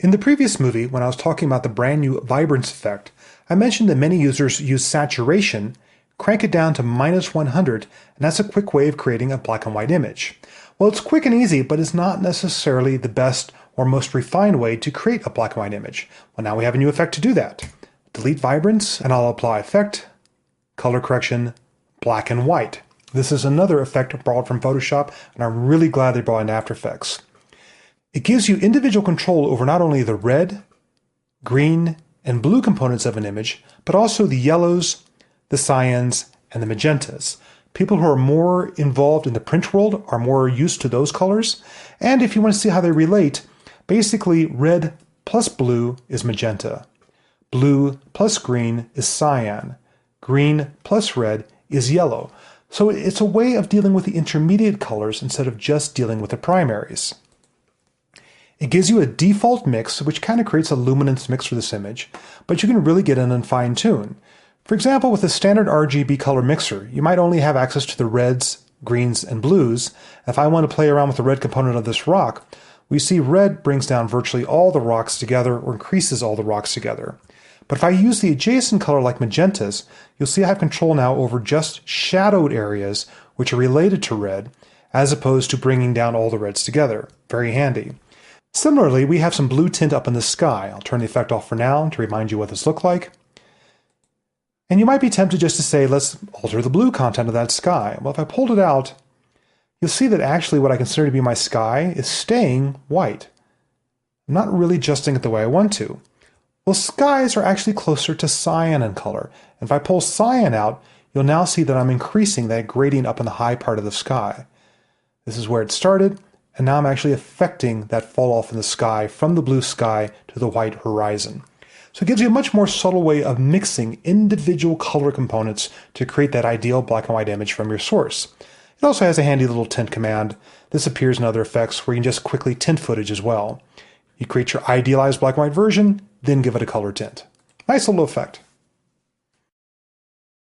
In the previous movie, when I was talking about the brand new vibrance effect, I mentioned that many users use saturation, crank it down to -100, and that's a quick way of creating a black and white image. Well, it's quick and easy, but it's not necessarily the best or most refined way to create a black and white image. Well, now we have a new effect to do that. Delete vibrance, and I'll apply effect, color correction, black and white. This is another effect borrowed from Photoshop, and I'm really glad they brought it in After Effects. It gives you individual control over not only the red, green, and blue components of an image, but also the yellows, the cyans, and the magentas. People who are more involved in the print world are more used to those colors. And if you want to see how they relate, basically red plus blue is magenta. Blue plus green is cyan. Green plus red is yellow. So it's a way of dealing with the intermediate colors instead of just dealing with the primaries. It gives you a default mix, which kind of creates a luminance mix for this image, but you can really get in and fine tune. For example, with a standard RGB color mixer, you might only have access to the reds, greens, and blues. If I want to play around with the red component of this rock, we see red brings down virtually all the rocks together or increases all the rocks together. But if I use the adjacent color like magentas, you'll see I have control now over just shadowed areas which are related to red, as opposed to bringing down all the reds together. Very handy. Similarly, we have some blue tint up in the sky. I'll turn the effect off for now to remind you what this looks like. And you might be tempted just to say, let's alter the blue content of that sky. Well, if I pulled it out, you'll see that actually what I consider to be my sky is staying white. I'm not really adjusting it the way I want to. Well, skies are actually closer to cyan in color. And if I pull cyan out, you'll now see that I'm increasing that gradient up in the high part of the sky. This is where it started. And now I'm actually affecting that fall off in the sky from the blue sky to the white horizon. So it gives you a much more subtle way of mixing individual color components to create that ideal black and white image from your source. It also has a handy little tint command. This appears in other effects where you can just quickly tint footage as well. You create your idealized black and white version, then give it a color tint. Nice little effect.